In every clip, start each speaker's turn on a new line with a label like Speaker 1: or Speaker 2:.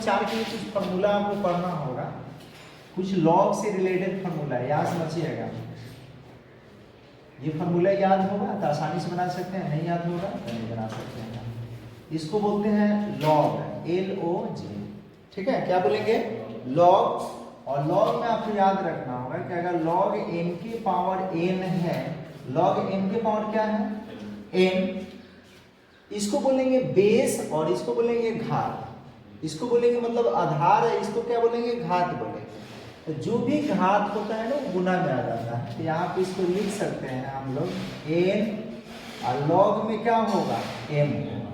Speaker 1: विचार के लिए कुछ फॉर्मूला आपको पढ़ना होगा, कुछ लॉग से रिलेटेड फॉर्मूला है, याद समझिएगा। ये फॉर्मूला याद होगा तो आसानी से बना सकते हैं, नहीं याद होगा तो नहीं बना सकते हैं। इसको बोलते हैं लॉग, LOG, ठीक है। क्या बोलेंगे? लॉग। और लॉग में आपको याद रखना होगा कि अगर लॉग n की पावर n है, लॉग n की पावर क्या है? n। इसको बोलेंगे बेस और इसको बोलेंगे घात। इसको बोलेंगे मतलब आधार है, इसको क्या बोलेंगे? घात बोलेंगे। तो जो भी घात होता है ना वो गुना में आ जाता है। तो यहाँ पे इसको लिख सकते हैं हम लोग n, और लॉग में क्या होगा? m होगा।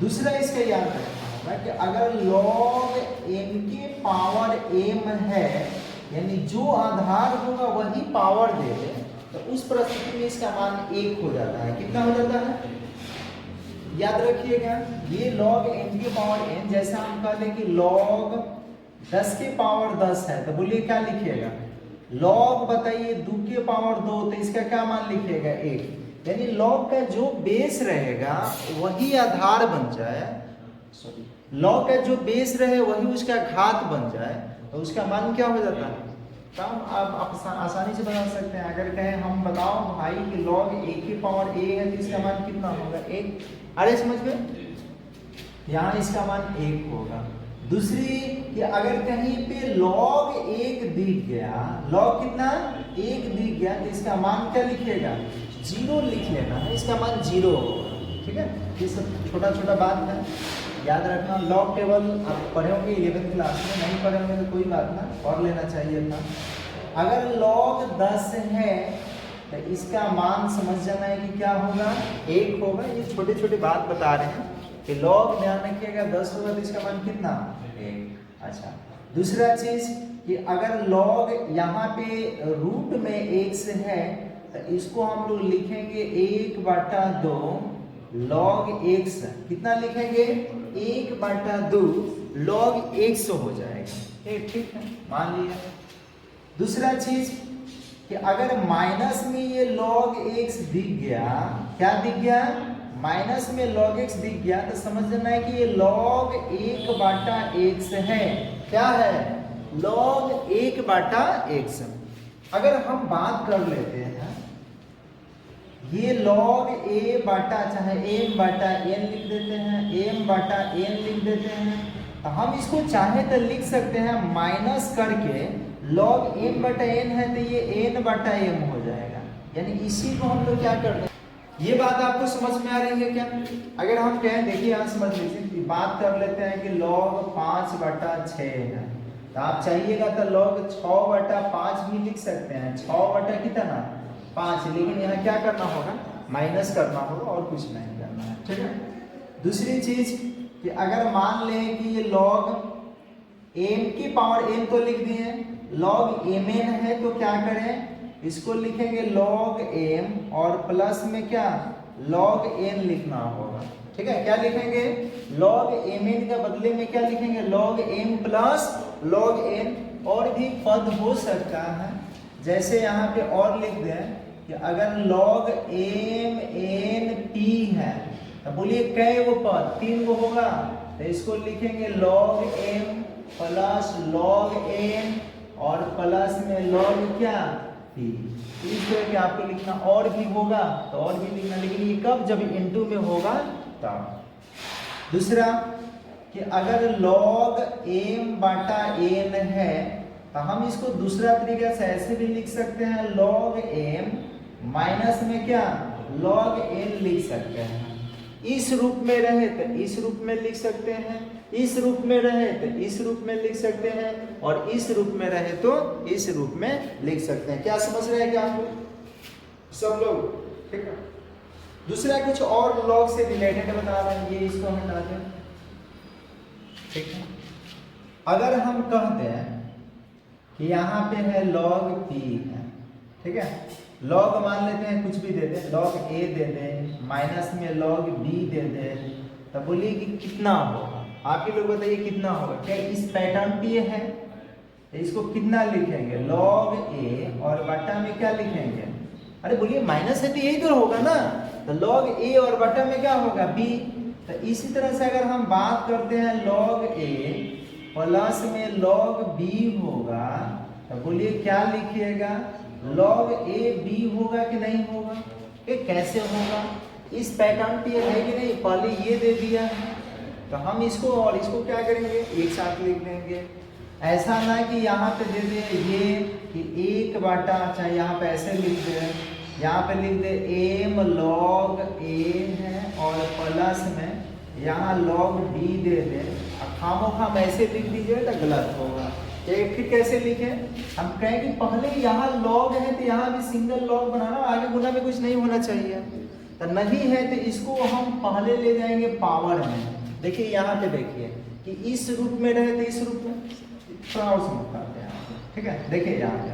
Speaker 1: दूसरा इसका याद रखना होगा कि अगर लॉग n की पावर m है, यानी जो आधार होगा वही पावर दे दे, तो उस परिस्थिति में इसका मान 1 हो जाता है। कितना हो जाता है? याद रखिएगा, ये लॉग n की पावर n, जैसा हम कहते कि लॉग 10 की पावर 10 है, तो बोलिए क्या लिखिएगा? लॉग बताइए 2 की पावर 2, तो इसका क्या मान लिखिएगा? 1। यानी लॉग का जो बेस रहेगा वही आधार बन जाए, लॉग का जो बेस रहे वही उसका घात बन जाए, तो उसका मान क्या हो जाता है? काम आप आसानी से बना सकते हैं। अगर कहें हम बताओ भाई कि लॉग a की पावर a है, तो इसका मान कितना होगा? 1। अरे समझ में, यहाँ इसका मान 1 होगा। दूसरी कि अगर कहीं पे लॉग 1 दिख गया, लॉग कितना? 1 दिख गया, तो इसका मान क्या लिखिएगा? 0 लिख लेना है, इसका मान 0 होगा, ठीक है। ये सब छोटा छोटा बात है, याद रखना। लॉग टेबल आप पढ़े होंगे 11th क्लास में, नहीं पढ़े होंगे तो कोई बात ना, पढ़ लेना चाहिए था। अगर लॉग 10 है तो इसका मान समझ जाना है कि क्या होगा? 1 होगा। ये छोटे छोटे बात बता रहे हैं कि लॉग ध्यान रखिएगा 10 होगा तो इसका मान कितना? 1। अच्छा, दूसरा चीज कि अगर लॉग यहाँ पे रूट में x है, तो इसको हम लोग लिखेंगे 1/2 लॉग x। कितना लिखेंगे? 1/2 लॉग x हो जाएगा, ठीक है, मान लिया। दूसरा चीज कि अगर माइनस में ये लॉग x दिख गया, क्या दिख गया? माइनस में लॉग x दिख गया, तो समझना है कि ये लॉग 1/x है। क्या है? Log 1/x। अगर हम बात कर लेते हैं ये log a बटा, चाहे m/n लिख देते हैं, m/n लिख देते हैं, तो हम इसको चाहे तो लिख सकते हैं माइनस करके log m/n है तो ये n/m हो जाएगा। यानी इसी को हम लोग क्या कर रहे हैं, ये बात आपको समझ में आ रही है क्या? अगर हम कहें, देखिए यहाँ समझ लीजिए, बात कर लेते हैं कि log 5/6 है, तो आप चाहिएगा तो log 6/5 भी लिख सकते हैं, 6 कितना? 5। लेकिन यहाँ क्या करना होगा? माइनस करना होगा और कुछ नहीं करना है, ठीक है। दूसरी चीज कि अगर मान लें कि ये log m की पावर n तो लिख दिए, log mn है, तो क्या करें? इसको लिखेंगे log m और प्लस में क्या? log n लिखना होगा, ठीक है। क्या लिखेंगे? log mn का बदले में क्या लिखेंगे? log m plus log n। और भी पद हो सकता है, जैसे यहाँ पे और लिख दें कि अगर log m n p है, तो बोलिए कै वो पद? 3 गो होगा, तो इसको लिखेंगे log m plus log n और प्लस में log क्या? p। इस तरह के आपको लिखना, और भी होगा तो और भी लिखना, लेकिन ये कब? जब इनटू में होगा तब। दूसरा कि अगर log m/n है, तो हम इसको दूसरा तरीका से ऐसे भी लिख सकते हैं, log m माइनस में क्या? log n लिख सकते हैं। इस रूप में रहे तो इस रूप में लिख सकते हैं, इस रूप में रहे तो इस रूप में लिख सकते हैं, और इस रूप में रहे तो इस रूप में लिख सकते हैं। क्या समझ रहे हैं क्या आप लोग सब लोग? ठीक है। दूसरा कुछ और log से रिलेटेड बता रहे हैं, ये इसको हटा दें, ठीक है। अगर हम कहते हैं कि यहाँ पे है log p है, ठीक है, log मान लेते हैं कुछ भी दे दें, log a दे दें, माइनस में log b दे दें, तो बोलिए कि कितना होगा? आप ही लोग बताइए कितना होगा? क्या इस पैटर्न पे है तो इसको कितना लिखेंगे? log a और बटा में क्या लिखेंगे? अरे बोलिए माइनस है तो यही तो होगा ना, तो log a और बटा में क्या होगा? b। तो इसी तरह से अगर हम बात करते हैं log a प्लस में log b होगा, तो बोलिए क्या लिखिएगा, log a b होगा कि नहीं होगा? ये कैसे होगा? इस पैटर्न पे है कि नहीं, पहले ये दे दिया है तो हम इसको और इसको क्या करेंगे, एक साथ लिख देंगे। ऐसा ना कि यहाँ पे दे दे ये कि 1/, चाहे यहाँ पे ऐसे लिख दे, यहाँ पे लिख दे m log a है और प्लस में यहाँ log b दे दे, खामोखाम ऐसे लिख दीजिए तो गलत होगा। फिर कैसे लिखें, हम कहें कि पहले यहाँ log है तो यहाँ भी सिंगल log बनाना, आगे गुना में कुछ नहीं होना चाहिए, तो नहीं है तो इसको हम पहले ले जाएंगे पावर में। देखिए यहाँ पे देखिए कि इस रूप में रहे तो इस रूप में, थोड़ा और समझते हैं, ठीक है। देखिए यहाँ पे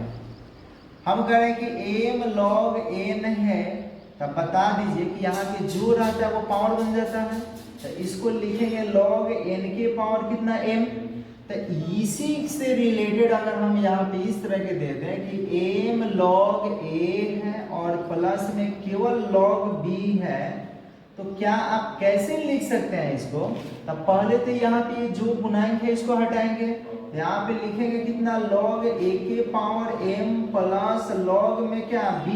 Speaker 1: हम करें कि m log n है, तब बता दीजिए कि यहाँ पे जो रहता है वो पावर बन जाता है, तो इसको लिखेंगे log n के पावर कितना m। तो इसी से रिलेटेड अगर हम यहाँ पे इस तरह के दे दें कि m log a है और प्लस में केवल log b है, तो क्या आप कैसे लिख सकते हैं इसको? तब पहले तो यहाँ पे जो गुणांक है इसको हटाएंगे, यहाँ पे लिखेंगे कितना log a के पावर m प्लस log में क्या b।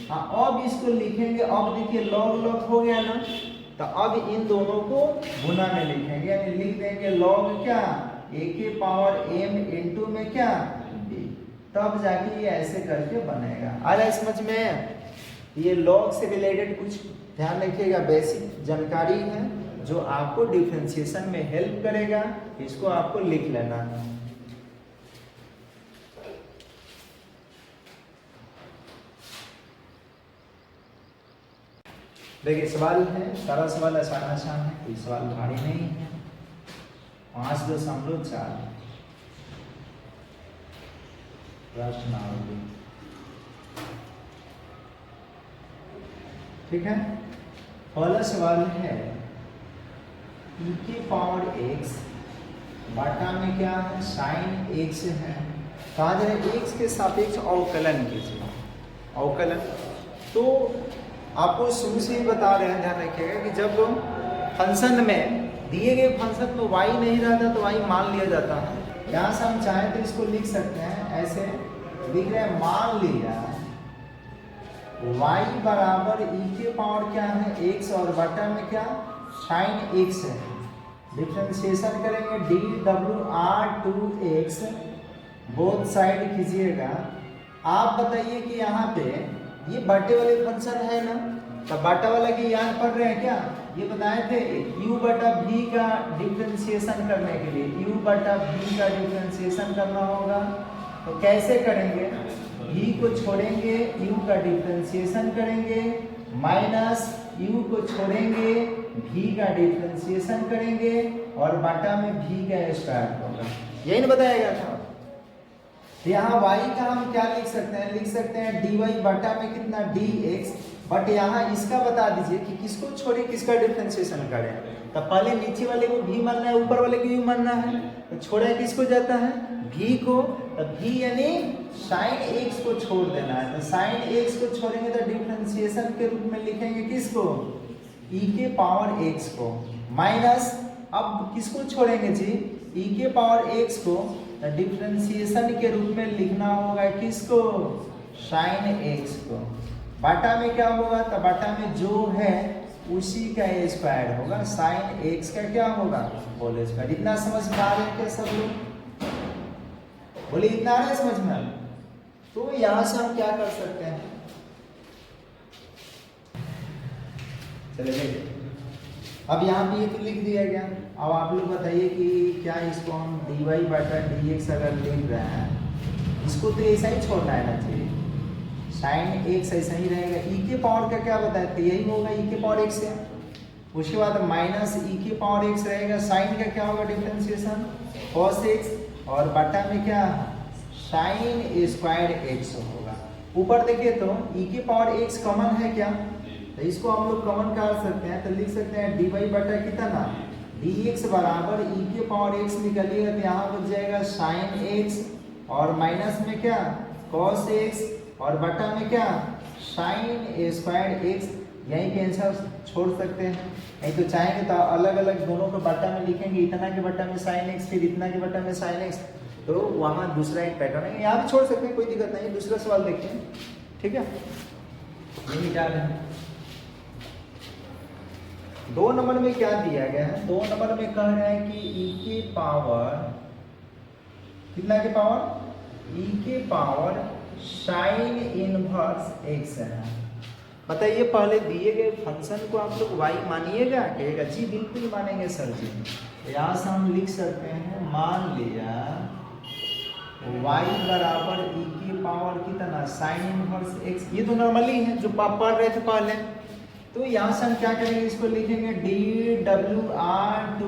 Speaker 1: अब इसको लिखेंगे, अब देखिए log log हो गया ना, तो अब इन दोनों को गुना में लिखेंगे, यानी लिख देंगे log क्या a के पावर m इंटू में क्या b, तब जाके ये ऐसे करके बनेगा। आ रहा है समझ में? ये log से रिलेटेड कुछ ध्यान रखिएगा, बेसिक जानकारी है जो आपको डिफरेंशिएशन में हेल्प करेगा, इसको आपको लिख लेना है। देखिए सवाल है, सारा सवाल आसान है, कोई सवाल भारी नहीं है। 5.4 प्रश्नावली, ठीक है। पहला सवाल है e के पावर x बटा में क्या है, साइन x है, कहा जा रहा है x के सापेक्ष अवकलन कीजिए। अवकलन तो आपको शुरू से ही बता रहे हैं, ध्यान रखिएगा कि जब फंक्शन में दिए गए फंक्शन में y नहीं रहता तो y मान लिया जाता है। यहाँ से हम चाहें तो इसको लिख सकते हैं, ऐसे लिख रहे हैं, मान लिया y बराबर e के पावर क्या है x और बटा में क्या साइन x है। डिफरेंशिएशन करेंगे dwr2x, बोथ साइड कीजिएगा। आप बताइए कि यहाँ पे ये बटे वाले फंक्शन है ना, तो बटा वाला की याद पढ़ रहे हैं क्या? ये बताए थे u बटा v का डिफरेंशिएशन करने के लिए u बटा v का डिफरेंशिएशन करना होगा, तो कैसे करेंगे? v को छोड़ेंगे, u का डिफरेंशिएशन करेंगे, माइनस u को छोड़ेंगे, v का डिफरेंशिएशन करेंगे और बटा में v का स्क्वायर होगा। यही ना बताएगा था। यहाँ y का हम क्या लिख सकते हैं? लिख सकते हैं dy बटा में कितना dx, बट यहाँ इसका बता दीजिए कि किसको छोड़े किसका डिफरेंशिएशन करें। तो पहले नीचे वाले को v मानना है, ऊपर वाले को u मानना है, तो छोड़ा किसको जाता है v को, तो v यानी साइन x को छोड़ देना है, तो साइन x को छोड़ेंगे तो डिफरेंशिएशन के रूप में लिखेंगे किसको, e के पावर x को, माइनस अब किसको छोड़ेंगे जी, e के पावर x को, तो डिफरेंशिएशन के रूप में लिखना होगा किसको, साइन x को। बटा में क्या होगा, तो बटा में जो है उसी का स्क्वायर होगा, साइन x का क्या होगा होल स्क्वायर। इतना समझ में आ रहे हैं क्या सब लोग? बोलिए इतना आ रहा है समझ में? तो यहां से हम क्या कर सकते हैं, चलिए अब यहाँ पे ये तो लिख दिया गया। अब आप लोग बताइए कि क्या इसको हम dy बटा dx अगर लिख रहे हैं, इसको तो ऐसा ही छोड़ना है ना जी, साइन x ऐसा ही रहेगा। e के पावर का क्या बताया था, यही होगा e के पावर x है, उसके बाद माइनस e के पावर x रहेगा, साइन का क्या होगा डिफरेंशिएशन cos x, और बटा में क्या साइन स्क्वायर x होगा। ऊपर देखिए तो e के पावर x कॉमन है क्या, तो इसको हम लोग कॉमन कर सकते हैं, तो लिख सकते हैं dy बटा कितना dx बराबर e के पावर x निकलिएगा तो यहाँ बच जाएगा साइन x और माइनस में क्या cos x और बटा में क्या साइन स्क्वायर x। यहीं पे आंसर छोड़ सकते हैं। नहीं तो चाहेंगे तो अलग अलग दोनों को बट्टा में लिखेंगे, इतना के बट्टा में साइन एक्स, फिर इतना के बट्टा में साइन एक्स, तो वहाँ दूसरा एक पैटर्न है। यहाँ भी छोड़ सकते हैं, कोई दिक्कत नहीं। दूसरा सवाल देखते हैं, ठीक है। यही क्या है 2 नंबर में क्या दिया गया है? 2 नंबर में कह रहा है कि e के पावर कितना के पावर? e के पावर साइन इनवर्स एक्स है। बताइए पहले दिए गए फंक्शन को आप लोग y मानिएगा? कहेगा जी बिल्कुल मानेंगे सर जी। तो यहाँ से हम लिख सकते हैं, मान लिया y बराबर e की पावर कितना साइन इनवर्स x। ये तो नॉर्मली है जो आप पढ़ रहे थे पहले। तो यहाँ से हम क्या करेंगे, इसको लिखेंगे D W R to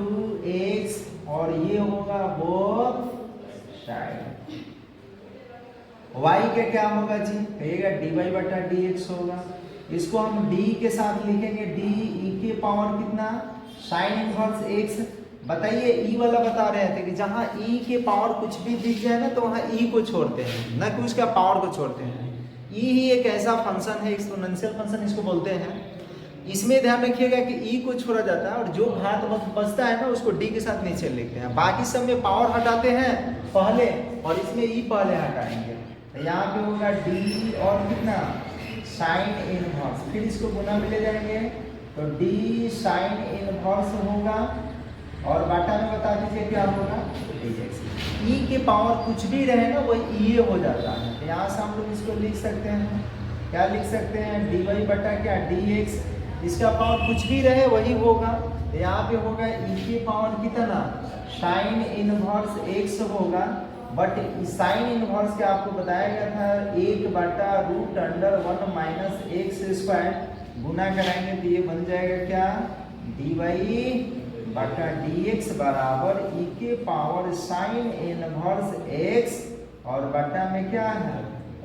Speaker 1: x, और ये होगा वो साइन। y का क्या होगा जी? कहिएगा dy बटा डी एक्स होगा। इसको हम d के साथ लिखेंगे डी e के पावर कितना साइन इनवर्स x। बताइए e वाला बता रहे थे कि जहाँ e के पावर कुछ भी दिख जाए ना तो वहाँ e को छोड़ते हैं, ना कि उसका पावर को छोड़ते हैं। e ही एक ऐसा फंक्शन है, एक्सपोनेंशियल फंक्शन इसको बोलते हैं। इसमें ध्यान रखिएगा कि e को छोड़ा जाता है और जो घात बचता है ना उसको d के साथ नीचे लिखते हैं। बाकी सब में पावर हटाते हैं पहले और इसमें e पहले हटाएंगे। तो यहाँ पे होगा d और कितना साइन इनवर्स, फिर इसको गुना में ले जाएंगे तो d साइन इनवर्स होगा और बाटा में बता दीजिए क्या होगा dx। e के पावर कुछ भी रहे ना वही e हो जाता है। तो यहाँ से हम लोग इसको लिख सकते हैं, क्या लिख सकते हैं dy बटा क्या dx। इसका पावर कुछ भी रहे वही होगा। तो यहाँ पे होगा e के पावर कितना साइन इनवर्स x होगा, बट साइन इनवर्स का आपको बताया गया था 1 बटा root under 1 minus x square. गुना कराएंगे तो ये बन जाएगा क्या dy बटा dx बराबर e के पावर साइन इनवर्स x और बटा में क्या है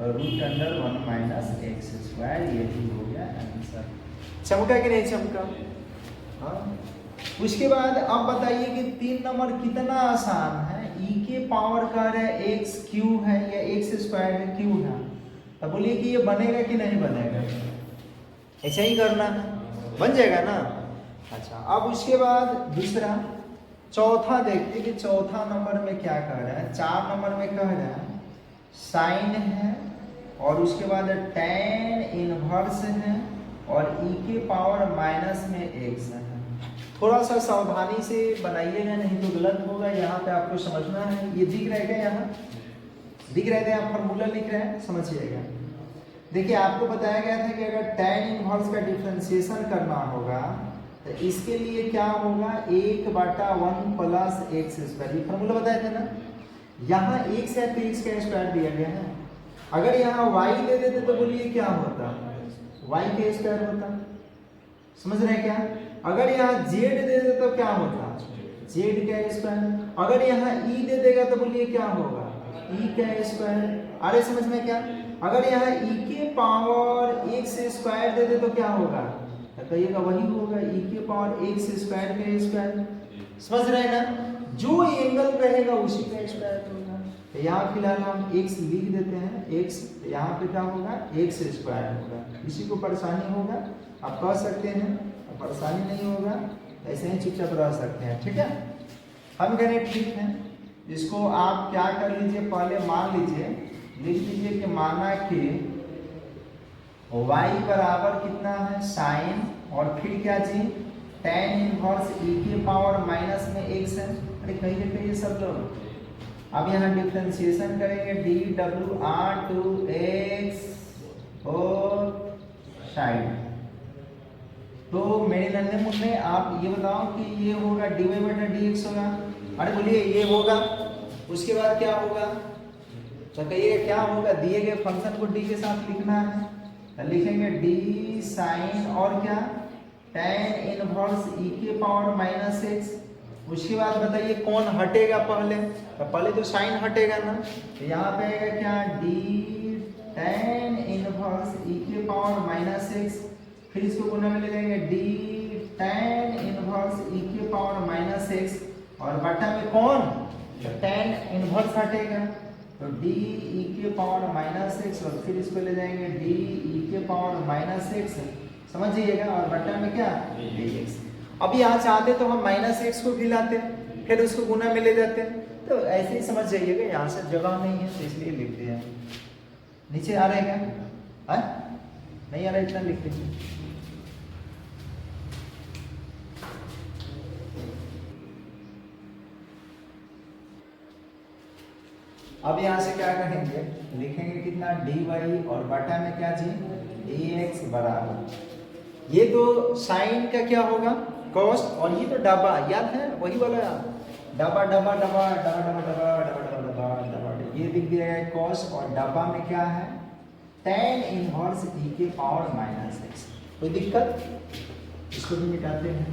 Speaker 1: root under 1 minus x square. ये भी हो गया आंसर। चमका कि नहीं चमका? हाँ। उसके बाद अब बताइए कि 3 नंबर कितना आसान है। e के पावर का है एक्स क्यू है या एक्स स्क्वायर है क्यू है, तो बोलिए कि ये बनेगा कि नहीं बनेगा? ऐसा ही करना है, बन जाएगा ना। अच्छा, अब उसके बाद दूसरा चौथा देखते कि चौथा नंबर में क्या कह रहा है। 4 नंबर में कह रहा है साइन है और उसके बाद tan इनवर्स है और e के पावर माइनस में x है। थोड़ा सा सावधानी से बनाइएगा नहीं तो गलत होगा। यहाँ पे आपको समझना है, ये दिख रहेगा, यहाँ दिख रहे थे आप फॉर्मूला लिख रहे हैं, समझिएगा। देखिए आपको बताया गया था कि अगर tan इनवर्स का डिफरेंशिएशन करना होगा तो इसके लिए क्या होगा 1 बटा 1 प्लस एक्स स्क्वायर। ये फॉर्मूला बताए थे ना। यहाँ x है तो x का स्क्वायर दिया गया है। अगर यहाँ y दे देते तो बोलिए क्या होता, y का स्क्वायर होता। समझ रहे हैं क्या? अगर यहाँ z दे देते तो क्या होता z का स्क्वायर। अगर यहाँ e दे देगा तो बोलिए क्या होगा e का स्क्वायर। अरे समझ में क्या? अगर यहाँ e के पावर x स्क्वायर दे दे तो क्या होगा, तो कहिएगा वही होगा e के पावर x स्क्वायर का स्क्वायर। समझ रहे हैं ना? जो एंगल रहेगा उसी का स्क्वायर होगा। तो यहाँ फिलहाल हम x लिख देते हैं, x यहाँ पे क्या होगा x स्क्वायर होगा। किसी को परेशानी होगा आप कह सकते हैं, परेशानी नहीं होगा ऐसे ही चुपचाप रह सकते हैं, ठीक है। हम कह रहे ठीक है। इसको आप क्या कर लीजिए, पहले मान लीजिए, लिख लीजिए कि माना कि y बराबर कितना है साइन और फिर क्या जी tan इनवर्स e के पावर माइनस में x है। अरे कहिए कहिए सब लोग। अब यहाँ डिफरेंशिएशन करेंगे d W R to x और साइन। तो मेरे नन्हे मुन्ने आप ये बताओ कि ये होगा dy बटा dx होगा। अरे बोलिए ये होगा। उसके बाद क्या होगा, तो कहिएगा क्या होगा, दिए गए फंक्शन को d के साथ लिखना है तो लिखेंगे d साइन और क्या tan इनवर्स e के पावर माइनस एक्स। उसके बाद बताइए कौन हटेगा पहले, तो पहले तो साइन हटेगा ना। तो यहाँ पे आएगा क्या d tan इनवर्स e के पावर माइनस एक्स। फिर इसको गुना में ले जाएंगे d tan इनवर्स e के पावर माइनस एक्स और बटा में कौन, तो tan इनवर्स हटेगा तो d e के पावर माइनस एक्स और फिर इसको ले जाएंगे d e के पावर माइनस एक्स। समझ जाइएगा, और बटा में क्या dx। अब यहाँ चाहते तो हम -x को भी लाते, फिर उसको गुना में ले जाते, तो ऐसे ही समझ जाइएगा। यहाँ से जगह नहीं है तो इसलिए लिख दिया। नीचे आ रहा है क्या? नहीं आ रहा, इतना लिख लीजिए। अब यहाँ से क्या करेंगे, लिखेंगे कितना dy और बटा में क्या जी dx बराबर, ये तो साइन का क्या होगा cos, और ये तो डबा, याद है वही वाला डबा डबा डबा डबा डबा डबा डबा डबा डबा, ये लिख दिया है cos, और डब्बा में क्या है tan इनवर्स e के पावर -x। कोई दिक्कत? इसको भी मिटाते हैं।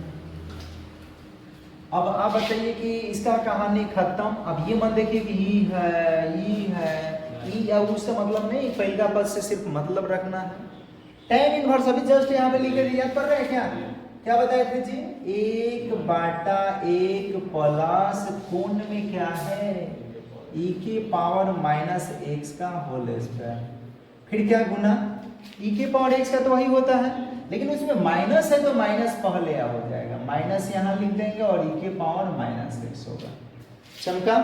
Speaker 1: अब आप बताइए कि इसका कहानी खत्म। अब ये मत देखिए कि ई है ई या उससे मतलब नहीं, पहला पद से सिर्फ मतलब रखना है। tan इनवर्स अभी जस्ट यहाँ पे लिखे थे, याद कर रहे हैं क्या? क्या बताए थे जी? 1/1 प्लस कोण में क्या है e के पावर -x का होल स्क्वायर, फिर क्या गुना e के पावर x का तो वही होता है, लेकिन उसमें माइनस है तो माइनस पहले हो जाएगा, माइनस यहाँ लिख देंगे और e के पावर -x होगा। चमका?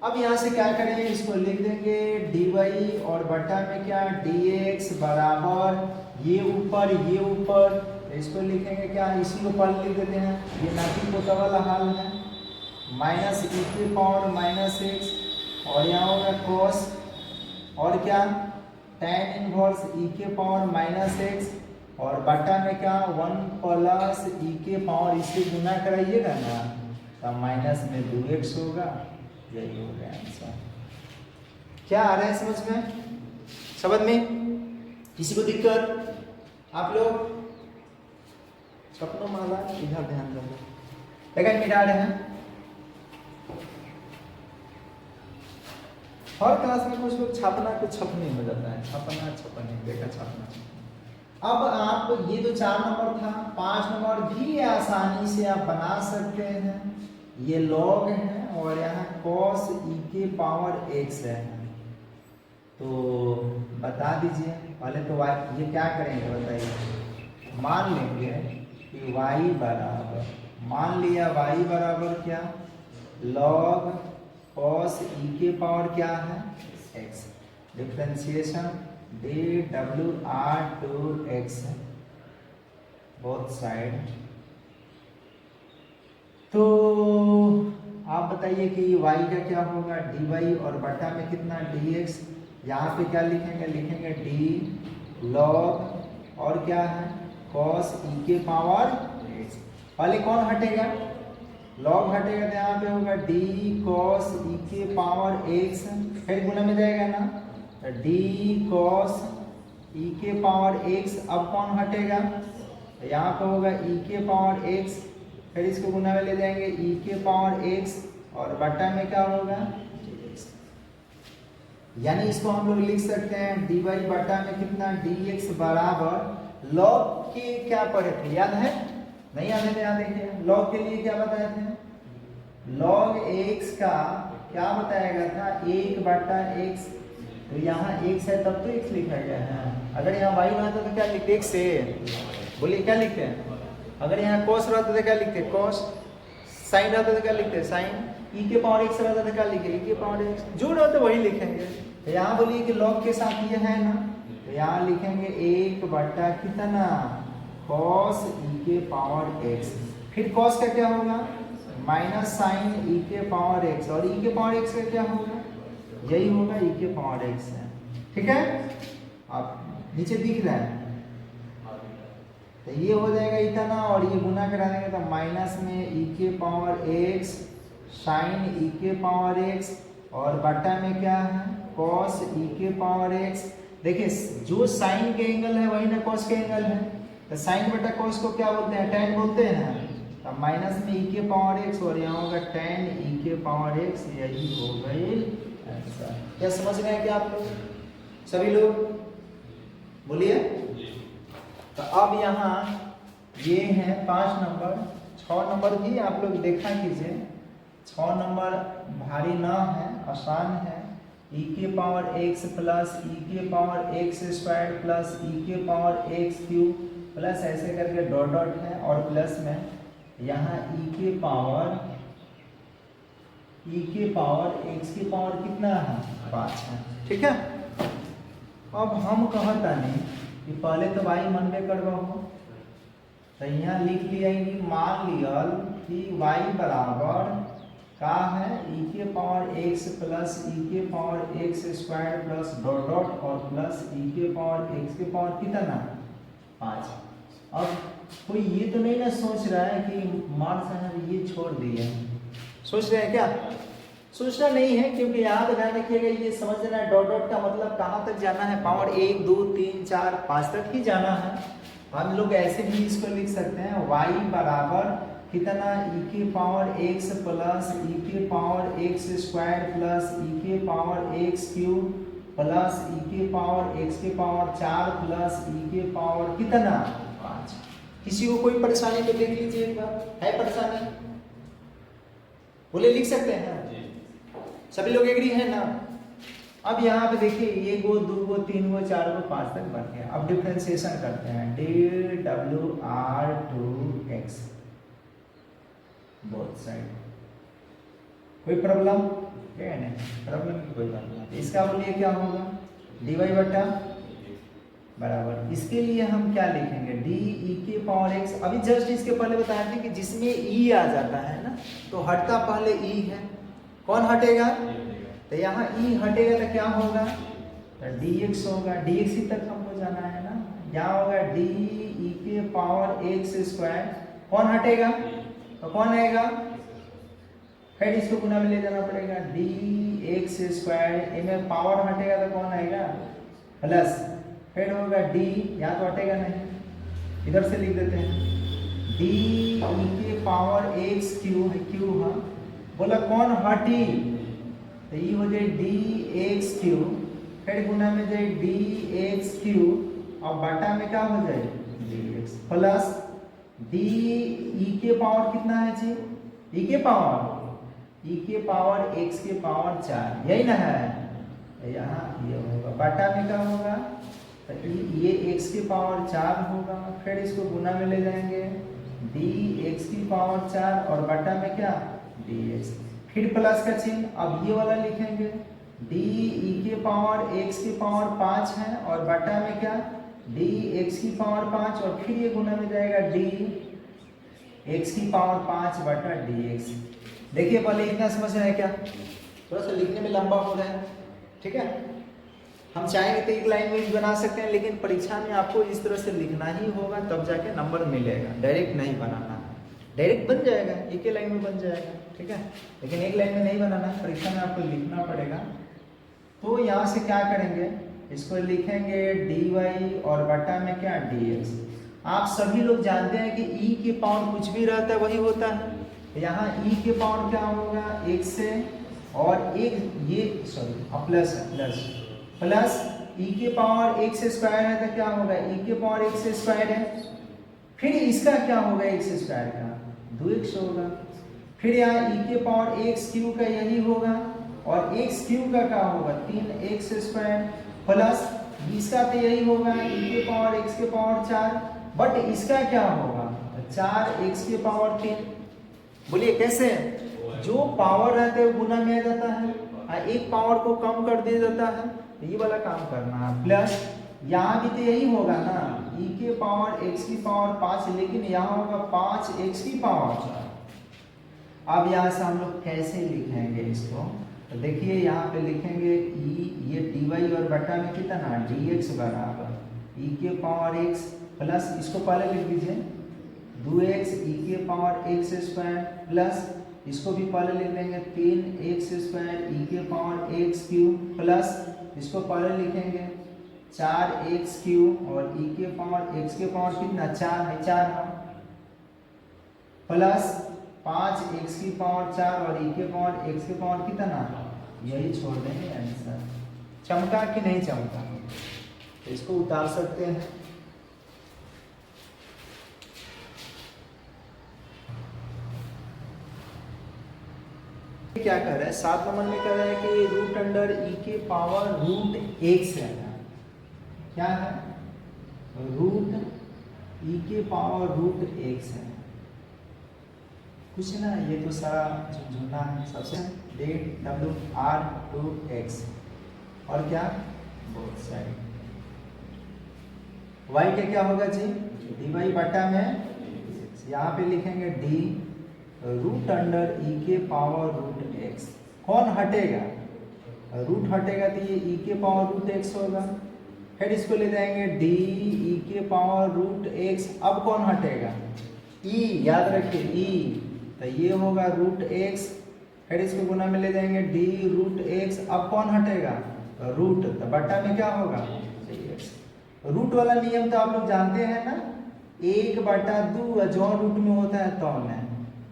Speaker 1: अब यहाँ से क्या करेंगे, इसको लिख देंगे dy और बटा में क्या dx बराबर ये ऊपर, इसको लिखेंगे क्या, इसी को पहले लिख देते हैं, ये नाटी पोता वाला हाल है, माइनस e के पावर -x, और यहाँ होगा cos, और क्या tan इनवर्स e के पावर -x, और बटा में क्या 1 प्लस e के पावर, इसे गुना कराइएगा ना तो माइनस में 2x होगा। यही हो गया आंसर। क्या आ रहा है समझ में? किसी को दिक्कत? आप लोग सपनों माला इधर ध्यान देंगे, लेकिन मिटा रहे हैं। हर क्लास में कुछ लोग छापना कुछ छपने हो जाता है, छपने देखा छापना। अब आप ये तो 4 नंबर था, 5 नंबर भी आसानी से आप बना सकते हैं। ये log है और यहाँ cos e के पावर x है, तो बता दीजिए पहले तो y, ये क्या करेंगे बताइए, मान लेंगे कि y बराबर, मान लिया y बराबर क्या log cos e के पावर क्या है x, differentiation dWr to x both side. तो आप बताइए कि y का क्या होगा dy और बटा में कितना dx, यहाँ पे क्या लिखेंगे d log और क्या है cos e के पावर x। पहले कौन हटेगा, log हटेगा तो यहाँ पे होगा d cos e के पावर x, फिर गुना में जाएगा ना d cos e के पावर x। अब कौन हटेगा, यहाँ पे होगा e के पावर x, फिर इसको गुना में ले जाएंगे e के पावर x, और बटा में क्या होगा dx। यानी इसको हम लोग लिख सकते हैं dy बटा में कितना dx बराबर log के क्या पढ़े थे, याद है? नहीं याद है? यहाँ देखिए log के लिए क्या बताए थे, log x का क्या बताया गया था 1/x, तो यहाँ x है तब तो x लिखा गया है। अगर यहाँ y रहता तो क्या लिखते, x से बोलिए क्या लिखते हैं, अगर यहाँ cos रहता तो क्या लिखते cos, sin रहता तो क्या लिखते sin, e के पावर x रहता तो क्या लिखे e के पावर x, जो रहता वही लिखेंगे। तो यहाँ बोलिए कि log के साथ ये है ना, तो यहाँ लिखेंगे 1 बटा कितना cos e के पावर x, फिर cos का क्या होगा माइनस sin e के पावर x, और e के पावर x का क्या होगा, यही होगा e के पावर x है। ठीक है, आप नीचे दिख रहा है, तो ये हो जाएगा इतना, और ये गुना करा देंगे तो माइनस में e के पावर x sin e के पावर x, और बटा में क्या है cos e के पावर x। देखिए जो साइन के एंगल है वही ना cos के एंगल है, तो साइन बटा cos को क्या बोलते हैं, tan बोलते हैं ना। तो माइनस में e के पावर x, और यहाँ होगा tan e के पावर x, यही हो गई आंसर। क्या समझ रहे हैं क्या आप लोग, सभी लोग बोलिए। तो अब यहाँ ये है 5 नंबर, 6 नंबर भी आप लोग देखा कीजिए। 6 नंबर भारी ना है, आसान है। e के पावर x प्लस e के power x square plus e के पावर x क्यूब, प्लस ऐसे करके डॉट डॉट है और प्लस में यहाँ e के पावर x की पावर कितना है 5 है। ठीक है, अब हम कहता नहीं कि पहले तो y मनबे करवा हो, तो यहाँ लिख लिया कि मान लियल कि y बराबर का है e के पावर x प्लस e के power x square plus dot dot और प्लस e के पावर x के पावर कितना 5। अब कोई ये तो नहीं ना सोच रहा है कि मार्क्स है ये छोड़ दिए, सोच रहे हैं क्या? सोचना नहीं है, क्योंकि यहाँ पे ध्यान रखिएगा, ये समझना है डॉट डॉट का मतलब कहाँ तक जाना है, पावर 1 2 3 4 5 तक ही जाना है। हम लोग ऐसे भी इसको लिख सकते हैं y बराबर कितना e के पावर x प्लस e के power x square plus e के power x cube plus e के पावर x के पावर 4 प्लस e के पावर कितना 5। किसी को कोई परेशानी तो देख लीजिए एक बार, है परेशानी? बोले लिख सकते हैं, सभी लोग एग्री है ना? अब यहाँ पे देखिए 1 2 3 4 5 तक बन गया। अब डिफरेंशिएशन करते हैं dWr2x बोथ साइड। कोई प्रॉब्लम? क्या नहीं, प्रॉब्लम की कोई बात नहीं। इसका बोलिए क्या होगा dy बटा बराबर, इसके लिए हम क्या लिखेंगे d e के पावर x। अभी जस्ट इसके पहले बताए थे कि जिसमें e आ जाता है ना तो हटता पहले e है, कौन हटेगा? तो यहाँ e हटेगा तो क्या होगा? तो dx होगा, dx ही तक हमको जाना है ना। यहाँ होगा d e के पावर x स्क्वायर, कौन हटेगा? तो कौन आएगा? फिर इसको गुना में ले जाना पड़ेगा, dx स्क्वायर, इनमें पावर हटेगा तो कौन आएगा? प्लस, फिर होगा d, यहाँ तो हटेगा नहीं, इधर से लिख देते हैं d e के पावर x क्यूब, क्यूब हाँ बोला कौन हटी? तो ये हो जाए dx क्यूब, फिर गुना में जाए dx क्यूब और बटा में क्या हो जाए dx प्लस d e के पावर कितना है जी? e के पावर x के पावर 4, यही ना है? यहाँ ये होगा, बटा में क्या होगा? तो ये x की पावर 4 होगा, फिर इसको गुना में ले जाएंगे dx की पावर 4 और बटा में क्या dx, फिर प्लस का चिन्ह। अब ये वाला लिखेंगे d e के पावर x की पावर 5 है और बटा में क्या dx की पावर 5 और फिर ये गुना में जाएगा d x की पावर 5 बटा dx। देखिए पहले इतना समझ रहे हैं क्या? थोड़ा सा लिखने में लंबा हो रहा है, ठीक है। हम चाहेंगे तो एक लाइन में भी बना सकते हैं, लेकिन परीक्षा में आपको इस तरह से लिखना ही होगा तब जाके नंबर मिलेगा, डायरेक्ट नहीं बनाना। डायरेक्ट बन जाएगा, एक ही लाइन में बन जाएगा, ठीक है, लेकिन एक लाइन में नहीं बनाना, परीक्षा में आपको लिखना पड़ेगा। तो यहाँ से क्या करेंगे, इसको लिखेंगे dy और बटा में क्या dx। आप सभी लोग जानते हैं कि e के पावर कुछ भी रहता है वही होता है। यहाँ e के पावर क्या होगा x से, और एक ये प्लस प्लस e के पावर x स्क्वायर है तो क्या होगा e के पावर x स्क्वायर है, फिर इसका क्या होगा x स्क्वायर का 2x होगा, फिर यहाँ e के पावर x क्यूब का यही होगा और x क्यूब का क्या होगा 3x स्क्वायर, प्लस इसका तो यही होगा e के पावर x के पावर 4, बट इसका क्या होगा 4x के पावर 3। बोलिए कैसे? जो पावर रहते हैं गुना में आ जाता है, एक पावर को कम कर दिया जाता है, तो ये वाला काम करना है। प्लस यहाँ भी तो यही होगा ना e के पावर x की पावर 5, लेकिन यहाँ होगा 5x की पावर 4। अब यहाँ से हम लोग कैसे लिखेंगे इसको, तो देखिए यहाँ पे लिखेंगे e, ये dy और बटा में कितना dx बराबर e के पावर x प्लस, इसको पहले लिख दीजिए 2x e के पावर x स्क्वायर, प्लस इसको भी पहले लिख देंगे 3x स्क्वायर e के पावर x क्यूब, प्लस इसको पहले लिखेंगे 4x क्यूब और e के पावर x के पावर कितना 4 है 4 है, प्लस 5x की पावर 4 और e के पावर x के पावर कितना, यही छोड़ देंगे आंसर। चमका कि नहीं चमका? इसको उतार सकते हैं। क्या कर रहा है 7 नंबर में कह रहा है कि रूट अंडर e के पावर रूट x है, क्या है रूट ई के पावर रूट एक्स है। कुछ ना, ये तो सारा झुंझुना है। सबसे डेट डब्ल्यू आर टू एक्स और क्या बोथ साइड y के क्या होगा जी, डी वाई बटा में यहाँ पे लिखेंगे डी रूट अंडर ई के पावर रूट एक्स। कौन हटेगा, रूट हटेगा तो ये ई के पावर रूट एक्स होगा। फिर इसको ले जाएंगे डी ई के पावर रूट एक्स। अब कौन हटेगा, ई, याद रखिए ई, तो ये होगा रूट एक्स। फिर इसको गुना में ले जाएंगे डी रूट एक्स। अब कौन हटेगा, रूट, तो बट्टा में क्या होगा एक्स। रूट वाला नियम तो आप लोग जानते हैं ना, 1/2 जो रूट में होता है तौन है,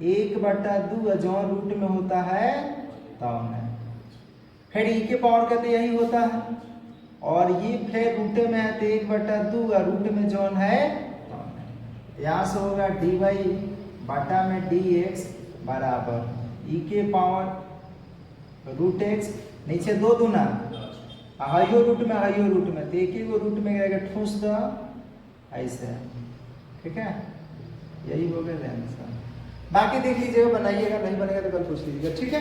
Speaker 1: 1/2 जो रूट में होता है तौन है। फिर ई के पावर का तो यही होता है, और ये फिर रूट में है तो 1/2 रूट में जोन है तौन है। यहाँ से होगा डी वाई बटा में डी एक्स बराबर ई के पावर रूट एक्स, नीचे 2 दूना हाइयो रूट में तो एक ही रूट में रहेगा ठूस द ऐसे, ठीक है। यही हो गया आंसर। बाकी देख लीजिएगा, बनाइएगा, नहीं बनेगा तो कल पूछ लीजिएगा, ठीक है।